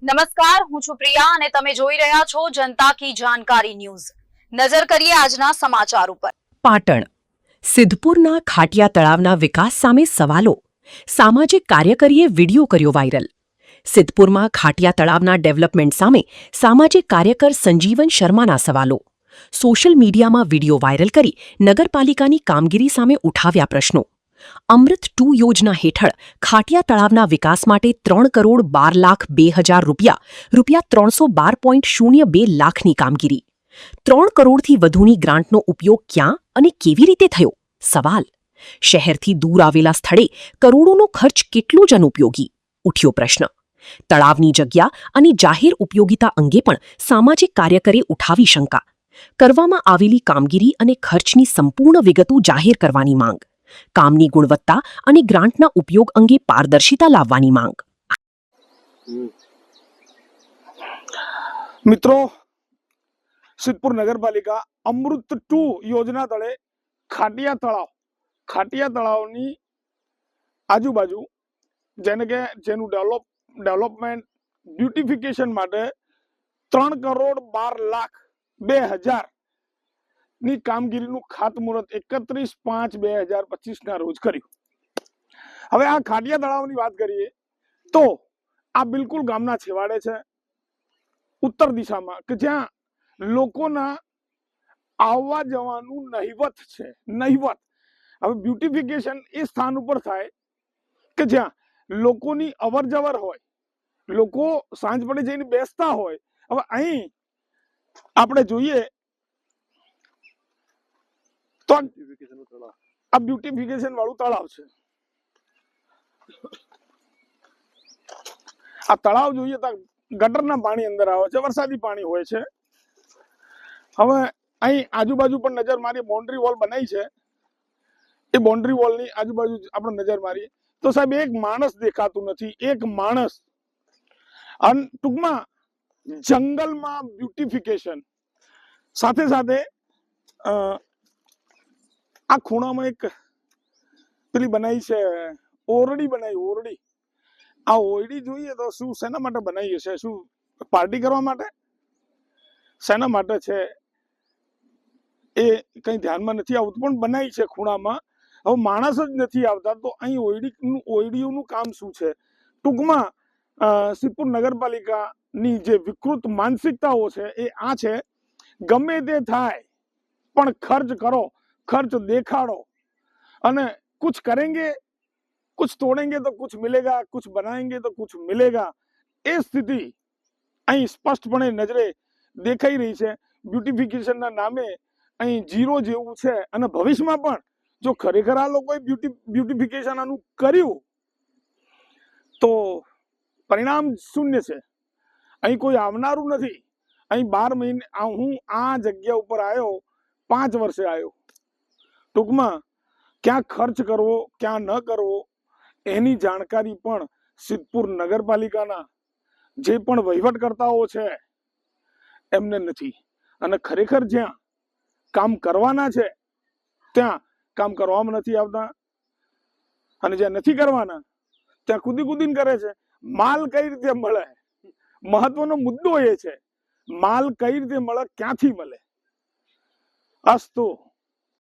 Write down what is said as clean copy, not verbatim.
નમસ્કાર, હું છું પ્રિયા અને તમે જોઈ રહ્યા છો જનતા કી જાણકારી ન્યૂઝ। નજર કરીએ આજના સમાચાર ઉપર। પાટણ સિદ્ધપુરના ખાટિયા તળાવના વિકાસ સામે સવાલો। સામાજિક કાર્યકરીએ વિડીયો કર્યો વાયરલ। સિદ્ધપુરમાં ખાટિયા તળાવના ડેવલપમેન્ટ સામે સામાજિક કાર્યકર સંજીવન શર્માના સવાલો। સોશિયલ મીડિયામાં વિડીયો વાયરલ કરી નગરપાલિકાની કામગીરી સામે ઉઠાવ્યા પ્રશ્નો। અમૃત 2 યોજના હેઠળ ખાટિયા તળાવના વિકાસ માટે 3,12,02,000 રૂપિયા 312.02 લાખની કામગીરી। 3 કરોડથી વધુની ગ્રાન્ટનો ઉપયોગ ક્યાં અને કેવી રીતે થયો? સવાલ। શહેરથી દૂર આવેલા સ્થળે કરોડોનો ખર્ચ કેટલો જ અનુપયોગી? ઉઠ્યો પ્રશ્ન। તળાવની જગ્યા અને જાહેર ઉપયોગિતા અંગે પણ સામાજિક કાર્યકરે ઉઠાવી શંકા। કરવામાં આવેલી કામગીરી અને ખર્ચની સંપૂર્ણ વિગતો જાહેર કરવાની માંગ। કામની ગુણવત્તા અને ગ્રાન્ટના ઉપયોગ અંગે પારદર્શિતા લાવવાની માંગ। મિત્રો, સિદ્ધપુર નગરપાલિકા અમૃત 2 યોજના તળે ખાટિયા તળાવની આજુબાજુ જેનું ડેવલપમેન્ટ બ્યુટિફિકેશન માટે 3,12,02,000 ની કામગીરીનું ખાતમુહૂર્ત 31/5/2025 ના રોજ કર્યું। હવે આ ખાટિયા તળાવની વાત કરીએ તો આ બિલકુલ ગામના છેવાડે છે, ઉત્તર દિશામાં, કે જ્યાં લોકોના આવવા જવાનું નહિવત છે, નહિવત। હવે બ્યુટિફિકેશન એ સ્થાન ઉપર થાય કે જ્યાં લોકોની અવર જવર હોય, લોકો સાંજ પડે જઈને બેસતા હોય। હવે અહીં આપણે જોઈએ તો આ બ્યુટિફિકેશન વાળું તળાવ છે। આ તળાવ જોઈએ તો ગટરના પાણી અંદર આવે છે, વરસાદી પાણી હોય છે। હવે અહીં આજુબાજુ પણ નજર મારી, બાઉન્ડ્રી વોલ બનાવી છે। એ બાઉન્ડ્રી વોલની આજુબાજુ આપણે નજર મારીએ તો સાહેબ એક માણસ દેખાતું નથી, એક માણસ। અને ટૂંકમાં જંગલમાં બ્યુટિફિકેશન સાથે સાથે આ ખૂણામાં એક પેલી બનાવી છે, ઓરડી બનાવી, ઓરડી। આ ઓરડી જોઈએ તો શું શેના માટે બનાવી હશે? શું પાર્ટી કરવા માટે? શેના માટે છે એ કઈ ધ્યાનમાં નથી આવતું, પણ બનાવી છે ખૂણામાં। હવે માણસ જ નથી આવતા તો અહીં ઓરડીઓનું કામ શું છે? ટૂંકમાં સિદ્ધપુર નગરપાલિકાની જે વિકૃત માનસિકતાઓ છે એ આ છે, ગમે તે થાય પણ ખર્ચ કરો, ખર્ચ દેખાડો, અને कुछ करेंगे, कुछ तोड़ेंगे तो कुछ मिलेगा, कुछ बनाएंगे तो कुछ मिलेगा। એ સ્થિતિ અહીં સ્પષ્ટપણે નજરે દેખાઈ રહી છે। બ્યુટિફિકેશનના નામે અહીં ઝીરો જેવું છે, અને ભવિષ્યમાં પણ જો ખરેખર આ લોકોએ બ્યુટિફિકેશન આનું કર્યું તો પરિણામ શૂન્ય છે। અહીં કોઈ આવનારું નથી। અહીં 12 મહિને હું આ જગ્યા ઉપર આવ્યો, 5 વર્ષે આવ્યો। ટૂંકમાં ક્યાં ખર્ચ કરવો, ક્યાં ન કરવો એની જાણકારી પણ સિદ્ધપુર નગરપાલિકાના જે પણ વહીવટકર્તાઓ છે એમને નથી। અને ખરેખર જ્યાં કામ કરવાના છે ત્યાં કામ કરવામાં નથી આવતા, અને જ્યાં નથી કરવાના ત્યાં કૂદીને કરે છે। માલ કઈ રીતે મળે, મહત્વનો મુદ્દો એ છે, માલ કઈ રીતે મળે, ક્યાંથી મળે? અસ્તુ।